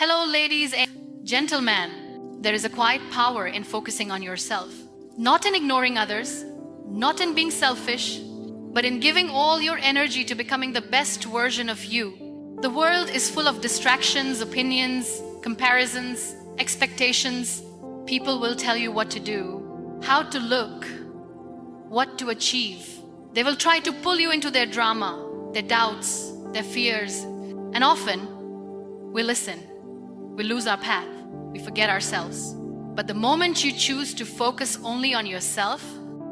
Hello, ladies and gentlemen. There is a quiet power in focusing on yourself. Not in ignoring others, not in being selfish, but in giving all your energy to becoming the best version of you. The world is full of distractions, opinions, comparisons, expectations. People will tell you what to do, how to look, what to achieve. They will try to pull you into their drama, their doubts, their fears, and often we listen. We lose our path. We forget ourselves. But the moment you choose to focus only on yourself,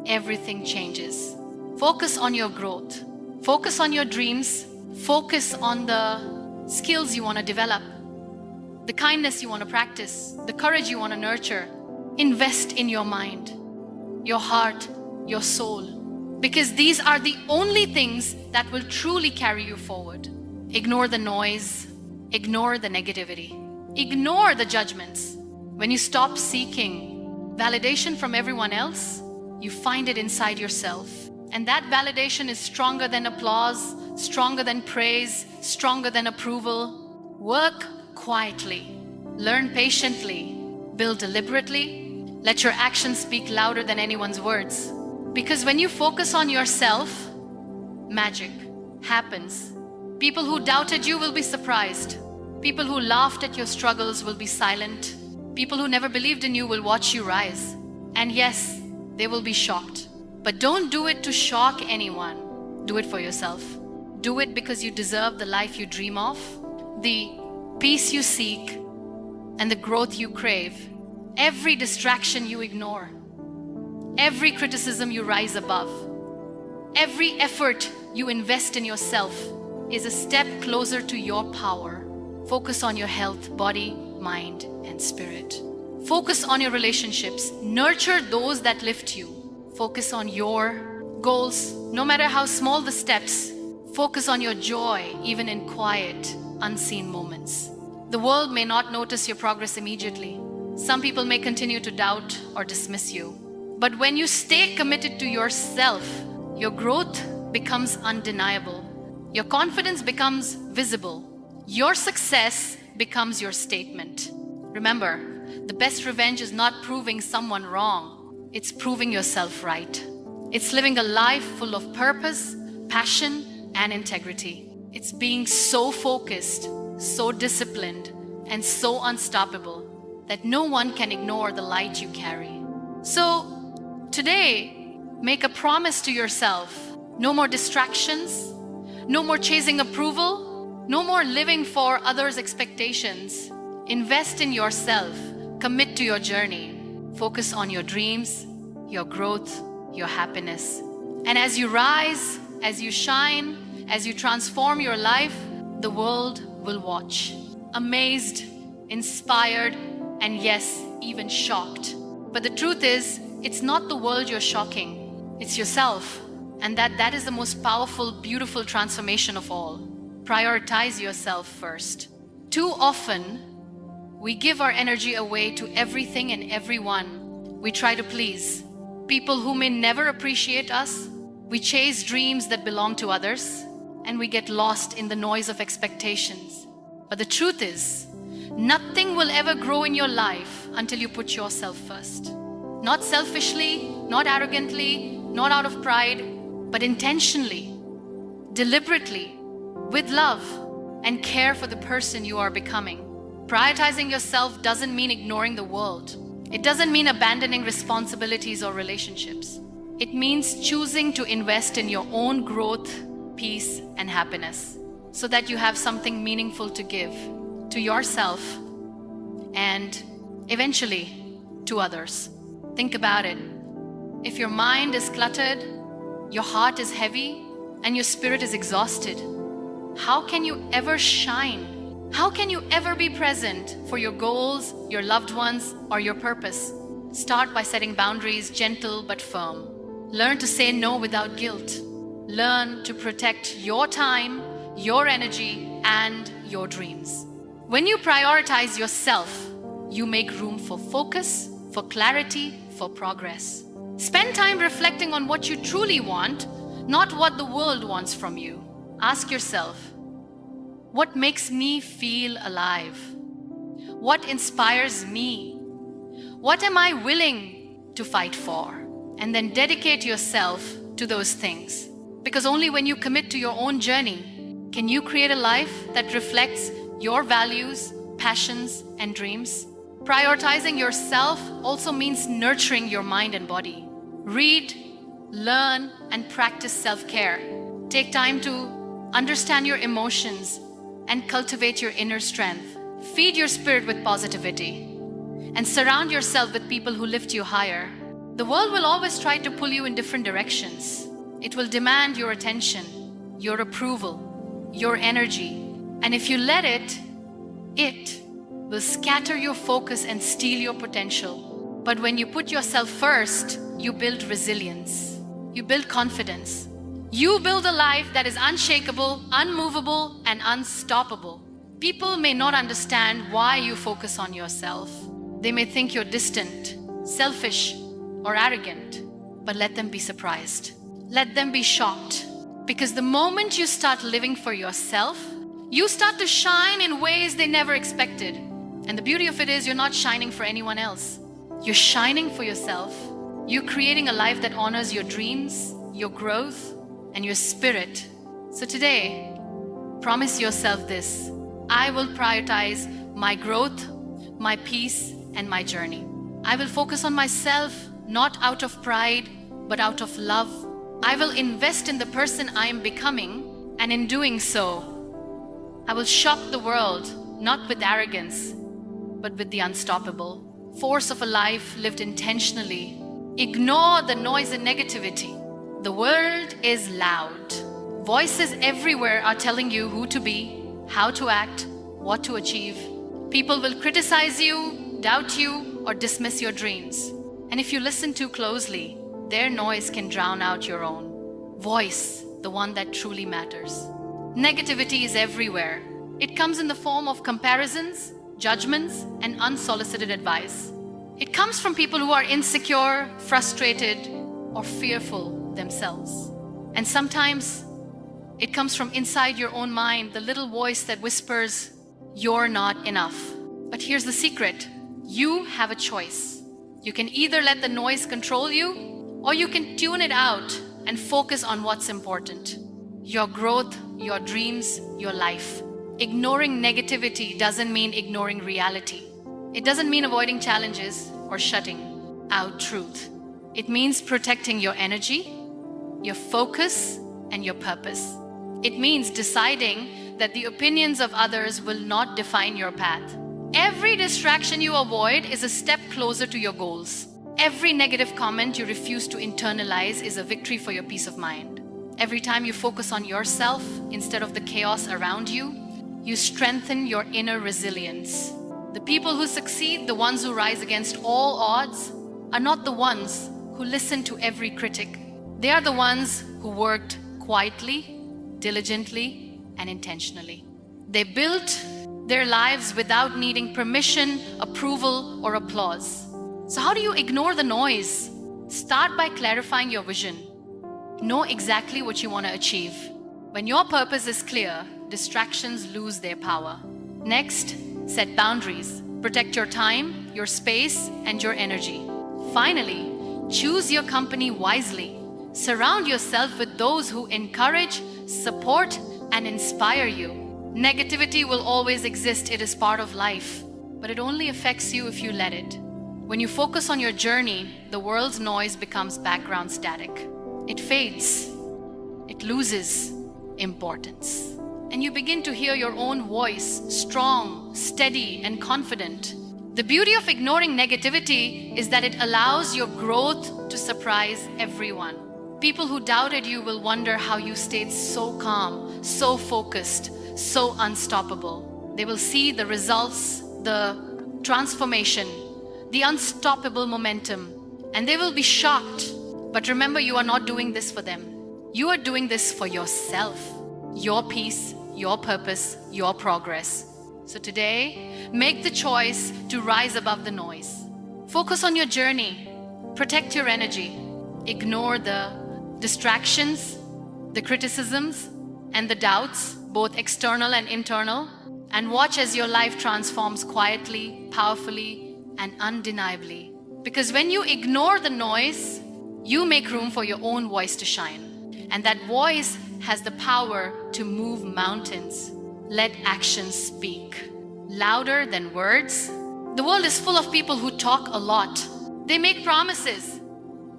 everything changes. Focus on your growth. Focus on your dreams. Focus on the skills you want to develop, the kindness you want to practice, the courage you want to nurture. Invest in your mind, your heart, your soul, because these are the only things that will truly carry you forward. Ignore the noise. Ignore the negativity. Ignore the judgments. When you stop seeking validation from everyone else, you find it inside yourself. And that validation is stronger than applause, stronger than praise, stronger than approval. Work quietly. Learn patiently. Build deliberately. Let your actions speak louder than anyone's words. Because when you focus on yourself, magic happens. People who doubted you will be surprised. People who laughed at your struggles will be silent. People who never believed in you will watch you rise. And yes, they will be shocked. But don't do it to shock anyone. Do it for yourself. Do it because you deserve the life you dream of, the peace you seek, and the growth you crave. Every distraction you ignore. Every criticism you rise above. Every effort you invest in yourself is a step closer to your power. Focus on your health, body, mind, and spirit. Focus on your relationships. Nurture those that lift you. Focus on your goals, no matter how small the steps. Focus on your joy, even in quiet, unseen moments. The world may not notice your progress immediately. Some people may continue to doubt or dismiss you. But when you stay committed to yourself, your growth becomes undeniable. Your confidence becomes visible. Your success becomes your statement. Remember, the best revenge is not proving someone wrong. It's proving yourself right. It's living a life full of purpose, passion, and integrity. It's being so focused, so disciplined, and so unstoppable that no one can ignore the light you carry. So, today, make a promise to yourself. No more distractions. No more chasing approval. No more living for others' expectations. Invest in yourself. Commit to your journey. Focus on your dreams, your growth, your happiness. And as you rise, as you shine, as you transform your life, the world will watch. Amazed, inspired, and yes, even shocked. But the truth is, it's not the world you're shocking. It's yourself. And that is the most powerful, beautiful transformation of all. Prioritize yourself first. Too often, we give our energy away to everything and everyone. We try to please people who may never appreciate us. We chase dreams that belong to others, and we get lost in the noise of expectations. But the truth is, nothing will ever grow in your life until you put yourself first. Not selfishly, not arrogantly, not out of pride, but intentionally, deliberately, with love and care for the person you are becoming. Prioritizing yourself doesn't mean ignoring the world. It doesn't mean abandoning responsibilities or relationships. It means choosing to invest in your own growth, peace, and happiness so that you have something meaningful to give to yourself and eventually to others. Think about it. If your mind is cluttered, your heart is heavy, and your spirit is exhausted, how can you ever shine? How can you ever be present for your goals, your loved ones, or your purpose? Start by setting boundaries, gentle but firm. Learn to say no without guilt. Learn to protect your time, your energy, and your dreams. When you prioritize yourself, you make room for focus, for clarity, for progress. Spend time reflecting on what you truly want, not what the world wants from you. Ask yourself, what makes me feel alive? What inspires me? What am I willing to fight for? And then dedicate yourself to those things. Because only when you commit to your own journey can you create a life that reflects your values, passions, and dreams. Prioritizing yourself also means nurturing your mind and body. Read, learn, and practice self-care. Take time to understand your emotions and cultivate your inner strength. Feed your spirit with positivity and surround yourself with people who lift you higher. The world will always try to pull you in different directions. It will demand your attention, your approval, your energy. And if you let it will scatter your focus and steal your potential. But when you put yourself first, you build resilience. You build confidence. You build a life that is unshakable, unmovable, and unstoppable. People may not understand why you focus on yourself. They may think you're distant, selfish, or arrogant, but let them be surprised. Let them be shocked. Because the moment you start living for yourself, you start to shine in ways they never expected. And the beauty of it is you're not shining for anyone else. You're shining for yourself. You're creating a life that honors your dreams, your growth, and your spirit. So today, promise yourself this: I will prioritize my growth, my peace, and my journey. I will focus on myself, not out of pride, but out of love. I will invest in the person I am becoming, and in doing so, I will shock the world, not with arrogance, but with the unstoppable force of a life lived intentionally. Ignore the noise and negativity. The world is loud. Voices everywhere are telling you who to be, how to act, what to achieve. People will criticize you, doubt you, or dismiss your dreams. And if you listen too closely, their noise can drown out your own voice, the one that truly matters. Negativity is everywhere. It comes in the form of comparisons, judgments, and unsolicited advice. It comes from people who are insecure, frustrated, or fearful themselves. And sometimes it comes from inside your own mind, the little voice that whispers, "You're not enough." But here's the secret. You have a choice. You can either let the noise control you, or you can tune it out and focus on what's important: your growth, your dreams, your life. Ignoring negativity doesn't mean ignoring reality. It doesn't mean avoiding challenges or shutting out truth. It means protecting your energy, your focus, and your purpose. It means deciding that the opinions of others will not define your path. Every distraction you avoid is a step closer to your goals. Every negative comment you refuse to internalize is a victory for your peace of mind. Every time you focus on yourself instead of the chaos around you, you strengthen your inner resilience. The people who succeed, the ones who rise against all odds, are not the ones who listen to every critic. They are the ones who worked quietly, diligently, and intentionally. They built their lives without needing permission, approval, or applause. So how do you ignore the noise? Start by clarifying your vision. Know exactly what you want to achieve. When your purpose is clear, distractions lose their power. Next, set boundaries. Protect your time, your space, and your energy. Finally, choose your company wisely. Surround yourself with those who encourage, support, and inspire you. Negativity will always exist. It is part of life, but it only affects you if you let it. When you focus on your journey, the world's noise becomes background static. It fades. It loses importance. And you begin to hear your own voice, strong, steady, and confident. The beauty of ignoring negativity is that it allows your growth to surprise everyone. People who doubted you will wonder how you stayed so calm, so focused, so unstoppable. They will see the results, the transformation, the unstoppable momentum, and they will be shocked. But remember, you are not doing this for them. You are doing this for yourself, your peace, your purpose, your progress. So today, make the choice to rise above the noise. Focus on your journey. Protect your energy. Ignore the distractions, the criticisms, and the doubts, both external and internal. and watch as your life transforms quietly, powerfully, and undeniably. Because when you ignore the noise, you make room for your own voice to shine. And that voice has the power to move mountains. Let actions speak louder than words. The world is full of people who talk a lot. They make promises,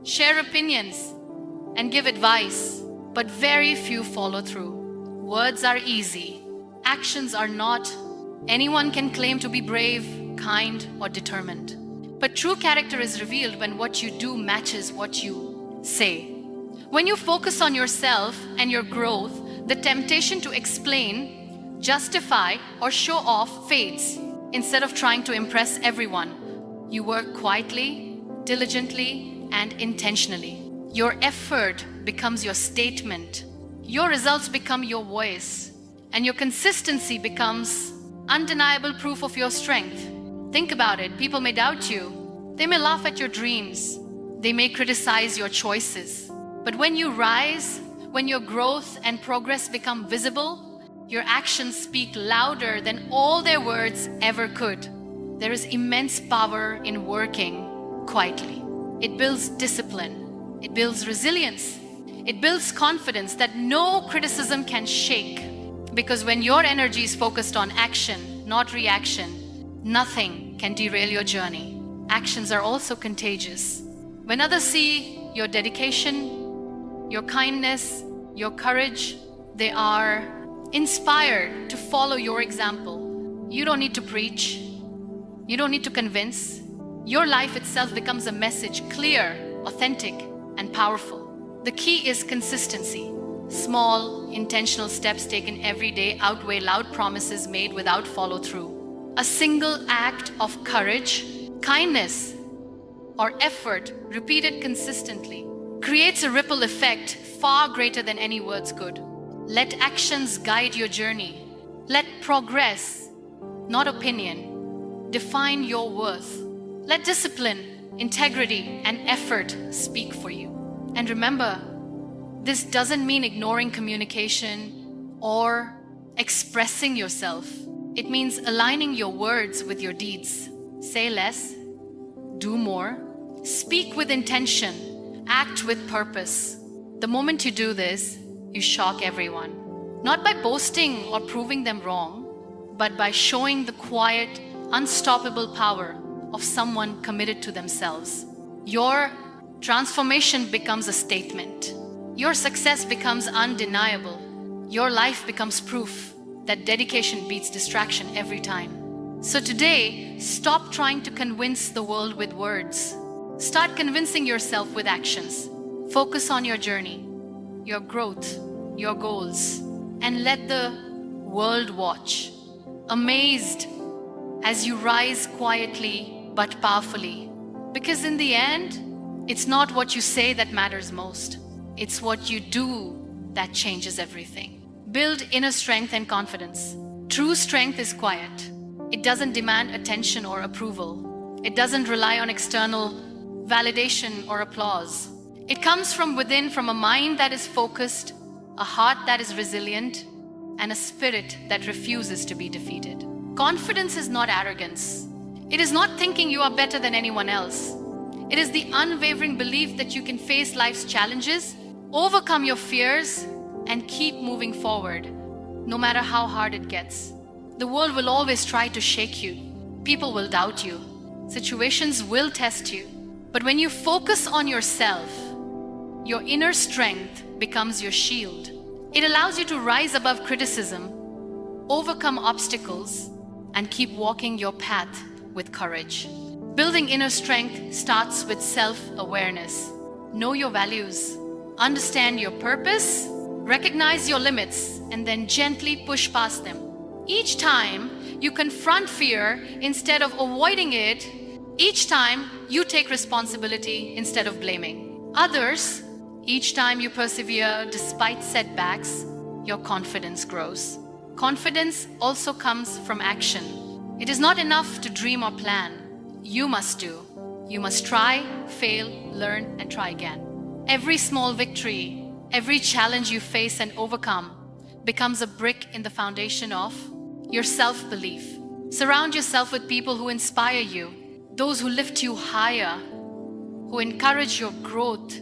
share opinions, and give advice, but very few follow through. Words are easy, actions are not. Anyone can claim to be brave, kind, or determined. But true character is revealed when what you do matches what you say. When you focus on yourself and your growth, the temptation to explain, justify, or show off fades. Instead of trying to impress everyone, you work quietly, diligently, and intentionally. Your effort becomes your statement. Your results become your voice. And your consistency becomes undeniable proof of your strength. Think about it. People may doubt you. They may laugh at your dreams. They may criticize your choices. But when you rise, when your growth and progress become visible, your actions speak louder than all their words ever could. There is immense power in working quietly. It builds discipline. It builds resilience. It builds confidence that no criticism can shake. Because when your energy is focused on action, not reaction, nothing can derail your journey. Actions are also contagious. When others see your dedication, your kindness, your courage, they are inspired to follow your example. You don't need to preach. You don't need to convince. Your life itself becomes a message, clear, authentic, and powerful. The key is consistency. Small, intentional steps taken every day outweigh loud promises made without follow-through. A single act of courage, kindness, or effort repeated consistently creates a ripple effect far greater than any words could. Let actions guide your journey. Let progress, not opinion, define your worth. Let discipline, integrity, and effort speak for you. And remember, this doesn't mean ignoring communication or expressing yourself. It means aligning your words with your deeds. Say less, do more, speak with intention, act with purpose. The moment you do this, you shock everyone. Not by boasting or proving them wrong, but by showing the quiet, unstoppable power of someone committed to themselves. Your transformation becomes a statement. Your success becomes undeniable. Your life becomes proof that dedication beats distraction every time. So today, stop trying to convince the world with words. Start convincing yourself with actions. Focus on your journey, your growth, your goals, and let the world watch, amazed as you rise quietly but powerfully. Because in the end, it's not what you say that matters most. It's what you do that changes everything. Build inner strength and confidence. True strength is quiet. It doesn't demand attention or approval. It doesn't rely on external validation or applause. It comes from within, from a mind that is focused, a heart that is resilient, and a spirit that refuses to be defeated. Confidence is not arrogance. It is not thinking you are better than anyone else. It is the unwavering belief that you can face life's challenges, overcome your fears, and keep moving forward, no matter how hard it gets. The world will always try to shake you. People will doubt you. Situations will test you. But when you focus on yourself, your inner strength becomes your shield. It allows you to rise above criticism, overcome obstacles, and keep walking your path with courage. Building inner strength starts with self-awareness. Know your values, understand your purpose, recognize your limits, and then gently push past them. Each time you confront fear instead of avoiding it, each time you take responsibility instead of blaming others, each time you persevere despite setbacks, your confidence grows. Confidence also comes from action. It is not enough to dream or plan. You must do. You must try, fail, learn, and try again. Every small victory, every challenge you face and overcome becomes a brick in the foundation of your self-belief. Surround yourself with people who inspire you, those who lift you higher, who encourage your growth,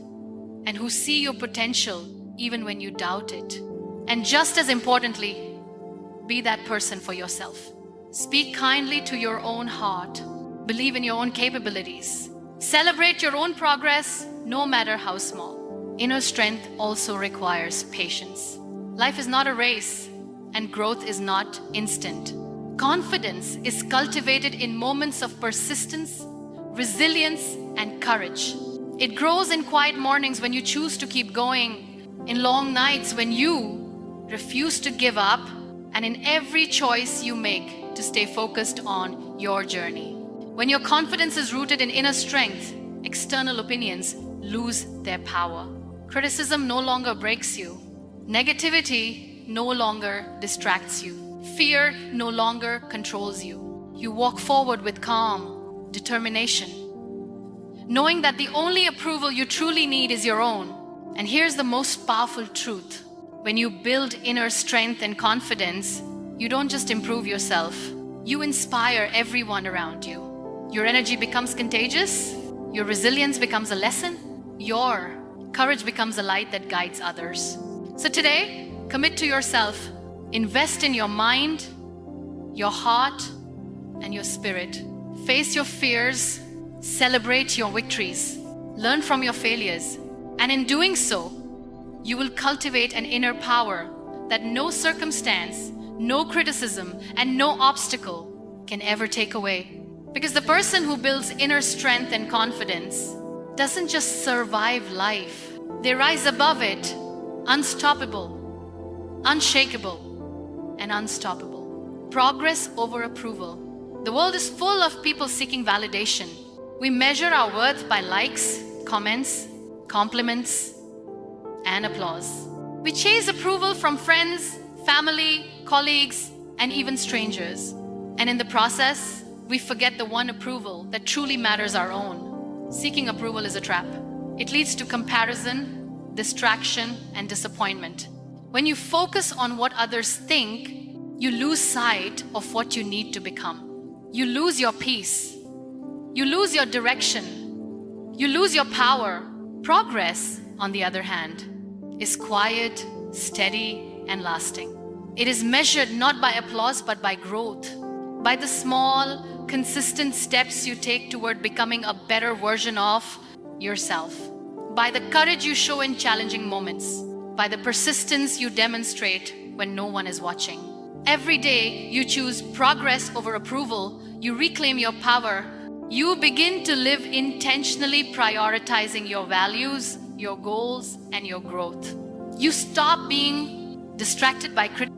and who see your potential even when you doubt it. And just as importantly, be that person for yourself. Speak kindly to your own heart. Believe in your own capabilities. Celebrate your own progress, no matter how small. Inner strength also requires patience. Life is not a race, and growth is not instant. Confidence is cultivated in moments of persistence, resilience, and courage. It grows in quiet mornings when you choose to keep going, in long nights when you refuse to give up, and in every choice you make to stay focused on your journey. When your confidence is rooted in inner strength, external opinions lose their power. Criticism no longer breaks you. Negativity no longer distracts you. Fear no longer controls you. You walk forward with calm, determination, knowing that the only approval you truly need is your own. And here's the most powerful truth. When you build inner strength and confidence, you don't just improve yourself, you inspire everyone around you. Your energy becomes contagious, your resilience becomes a lesson, your courage becomes a light that guides others. So today, commit to yourself. Invest in your mind, your heart, and your spirit. Face your fears, celebrate your victories, learn from your failures, and in doing so, you will cultivate an inner power that no circumstance, no criticism, and no obstacle can ever take away. Because the person who builds inner strength and confidence doesn't just survive life, they rise above it, unstoppable, unshakable, and unstoppable. Progress over approval. The world is full of people seeking validation. We measure our worth by likes, comments, compliments, and applause. We chase approval from friends, family, colleagues, and even strangers. And in the process, we forget the one approval that truly matters, our own. Seeking approval is a trap. It leads to comparison, distraction, and disappointment. When you focus on what others think, you lose sight of what you need to become. You lose your peace. You lose your direction. You lose your power. Progress, on the other hand, is quiet, steady, and lasting. It is measured not by applause but by growth, by the small, consistent steps you take toward becoming a better version of yourself, by the courage you show in challenging moments, by the persistence you demonstrate when no one is watching. Every day you choose progress over approval, you reclaim your power, you begin to live intentionally prioritizing your values, your goals, and your growth. You stop being distracted by criticism